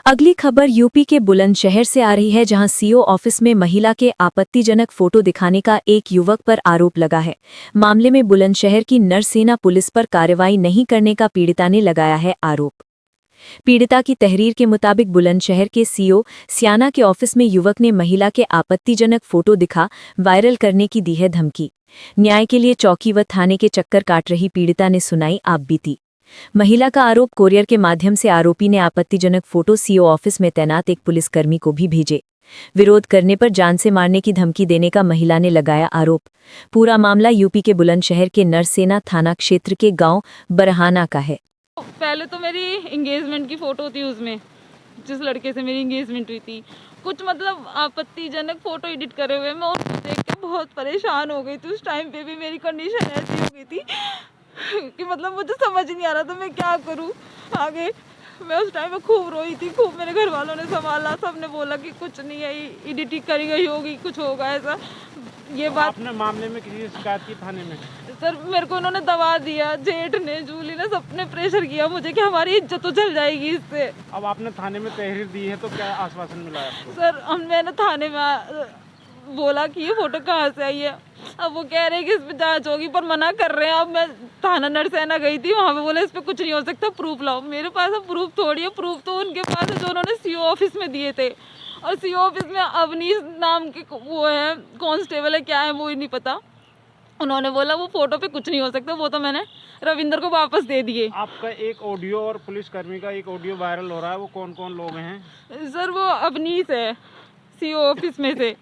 अगली खबर यूपी के बुलंदशहर से आ रही है, जहां सीओ ऑफिस में महिला के आपत्तिजनक फोटो दिखाने का एक युवक पर आरोप लगा है। मामले में बुलंदशहर की नरसेना पुलिस पर कार्रवाई नहीं करने का पीड़िता ने लगाया है आरोप। पीड़िता की तहरीर के मुताबिक बुलंदशहर के सीओ स्याना के ऑफिस में युवक ने महिला के आपत्तिजनक फोटो दिखा वायरल करने की दी है धमकी। न्याय के लिए चौकी व थाने के चक्कर काट रही पीड़िता ने सुनाई आपबीती। महिला का आरोप, कोरियर के माध्यम से आरोपी ने आपत्तिजनक फोटो सीओ ऑफिस में तैनात एक पुलिसकर्मी को भी भेजे। विरोध करने पर जान से मारने की धमकी देने का महिला ने लगाया आरोप। पूरा मामला यूपी के बुलंदशहर के नरसेना थाना क्षेत्र के गांव बरहाना का है। पहले तो मेरी एंगेजमेंट की फोटो थी, उसमें जिस लड़के से मेरी एंगेजमेंट हुई थी, कुछ मतलब आपत्तिजनक फोटो एडिट करे हुए। मैं उसको देख के बहुत परेशान हो गई थी। उस टाइम पे भी मेरी कंडीशन ऐसी हो गई थी कि मतलब मुझे समझ नहीं आ रहा था मैं क्या करूं आगे। मैं उस टाइम में खूब रोई थी, खूब मेरे घर वालों ने संभाला। सबने बोला कि कुछ नहीं है, एडिटिंग करी गई होगी, कुछ होगा ऐसा। ये बात आपने मामले में किसी शिकायत की थाने में? सर, मेरे को उन्होंने दबा दिया, जेठ ने, जूली ने, सबने प्रेशर किया मुझे कि हमारी इज्जत तो चल जाएगी इससे। अब आपने थाने में तहरीर दी है तो क्या आश्वासन मिला है आपको? सर, मैंने थाने में बोला कि ये फोटो कहाँ से आई है। अब वो कह रहे हैं कि इस पे जांच होगी, पर मना कर रहे हैं। अब मैं थाना नरसेना गई थी, वहाँ पे बोले इस पे कुछ नहीं हो सकता, प्रूफ लाओ। मेरे पास अब प्रूफ थोड़ी है, प्रूफ तो उनके पास है जो उन्होंने सीओ ऑफिस में दिए थे। और सीओ ऑफिस में अवनीश नाम के वो है, कांस्टेबल है, क्या है वो ही नहीं पता। उन्होंने बोला वो फोटो पे कुछ नहीं हो सकता, वो तो मैंने रविंदर को वापस दे दिए। आपका एक ऑडियो और पुलिसकर्मी का एक ऑडियो वायरल हो रहा है, वो कौन कौन लोग हैं? सर, वो अवनीश है, सीओ ऑफिस में से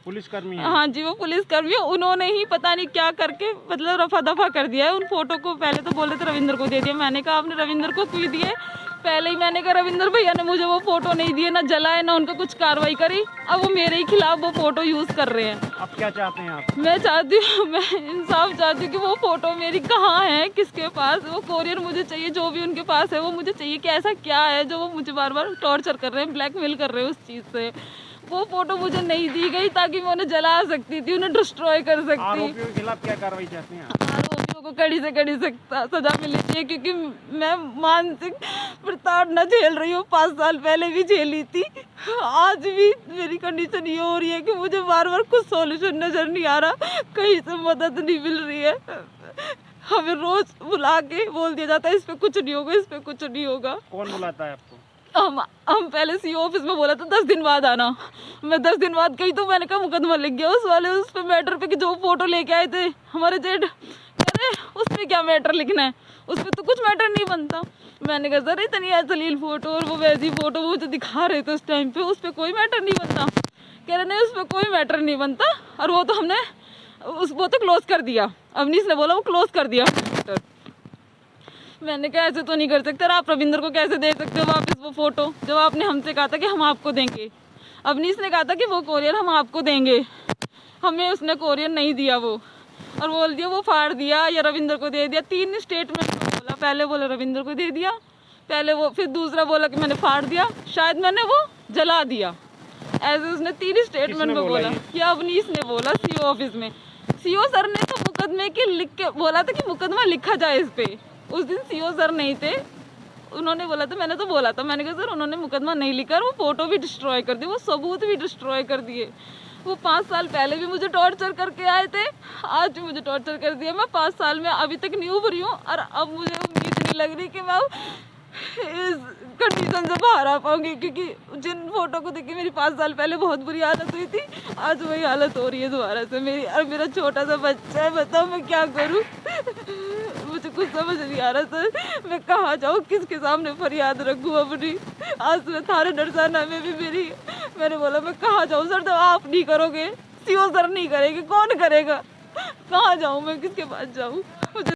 पुलिसकर्मी है? हाँ जी, वो पुलिसकर्मी। उन्होंने ही पता नहीं क्या करके मतलब रफा दफा कर दिया है उन फोटो को। पहले तो बोले थे रविंदर को दे दिया। मैंने कहा आपने रविंदर को क्यों दिए? पहले ही मैंने कहा रविंदर भैया ने मुझे वो फोटो नहीं दिए, ना जलाए, ना उनका कुछ कार्रवाई करी। अब वो मेरे ही खिलाफ वो फोटो यूज कर रहे हैं। अब क्या चाहते हैं आप? मैं चाहती हूँ, मैं इंसाफ चाहती हूँ कि वो फोटो मेरी कहाँ है, किसके पास। वो कोरियर मुझे चाहिए, जो भी उनके पास है वो मुझे चाहिए। कि ऐसा क्या है जो वो मुझे बार बार टॉर्चर कर रहे हैं, ब्लैकमेल कर रहे हैं उस चीज़ से। वो फोटो मुझे नहीं दी गई ताकि मैं उन्हें जला सकती थी, उन्हें डिस्ट्रॉय कर सकती। आरोपियों के खिलाफ क्या कार्रवाई चाहते हैं? आरोपियों को कड़ी से कड़ी सजा मिलनी चाहिए, क्योंकि मैं मानसिक प्रताड़ना झेल रही हूँ। 5 साल पहले भी झेली थी, आज भी मेरी कंडीशन ये हो रही है कि मुझे बार बार कुछ सॉल्यूशन नजर नहीं आ रहा, कहीं से मदद नहीं मिल रही है। हमें रोज बुला के बोल दिया जाता है इस पे कुछ नहीं होगा, इस पे कुछ नहीं होगा। कौन बुलाता है आपको? हम पहले सीओ ऑफिस में बोला था 10 दिन बाद आना। मैं 10 दिन बाद गई तो मैंने कहा मुकदमा लिख गया उस वाले, उस पे मैटर पे कि जो फोटो लेके आए थे हमारे जेठ। अरे उस पे क्या मैटर लिखना है, उस पे तो कुछ मैटर नहीं बनता। मैंने कहा सर, इतनी अश्लील फोटो और वो वैसी फोटो वो जो दिखा रहे थे उस टाइम पे, उस पे कोई मैटर नहीं बनता। कह रहे नहीं, उस पर कोई मैटर नहीं बनता, और वो तो हमने वो तो क्लोज कर दिया। अवनीश ने बोला वो क्लोज कर दिया। मैंने कहा ऐसे तो नहीं कर सकते, आप रविंदर को कैसे दे सकते हो वापस वो फोटो, जब आपने हमसे कहा था कि हम आपको देंगे। अवनीश ने कहा था कि वो कोरियर हम आपको देंगे, हमें उसने कोरियर नहीं दिया वो, और बोल दिया वो फाड़ दिया या रविंदर को दे दिया। 3 स्टेटमेंट बोला, पहले बोला रविंदर को दे दिया, पहले वो, फिर दूसरा बोला कि मैंने फाड़ दिया, शायद मैंने वो जला दिया। ऐसे उसने 3 स्टेटमेंट में बोला। या अवनीश ने बोला सीओ ऑफिस में। सीओ सर ने तो मुकदमे के लिख के बोला था कि मुकदमा लिखा जाए इस पे। उस दिन सीओ सर नहीं थे, उन्होंने बोला था, मैंने तो बोला था, मैंने कहा सर उन्होंने मुकदमा नहीं लिखा, वो फोटो भी डिस्ट्रॉय कर दी, वो सबूत भी डिस्ट्रॉय कर दिए। वो 5 साल पहले भी मुझे टॉर्चर करके आए थे, आज भी मुझे टॉर्चर कर दिया। मैं 5 साल में अभी तक नहीं उभरी हूँ, और अब मुझे उम्मीद नहीं लग रही कि मैं इस कंडीशन से बाहर आ पाऊंगी, क्योंकि जिन फोटो को देख के मेरी 5 साल पहले बहुत बुरी हालत हुई थी, आज वही हालत हो रही है दोबारा से मेरी। और मेरा छोटा सा बच्चा है, बताओ मैं क्या करूं। मुझे कुछ समझ नहीं आ रहा सर, मैं कहाँ जाऊँ, किसके सामने फरियाद रखूँ अपनी। आज मैं थाने नरसाना में भी मैंने बोला मैं कहाँ जाऊँ सर, तो आप नहीं करोगे, सीओ सर नहीं करेंगे, कौन करेगा, कहाँ जाऊँ मैं, किसके पास जाऊँ? मुझे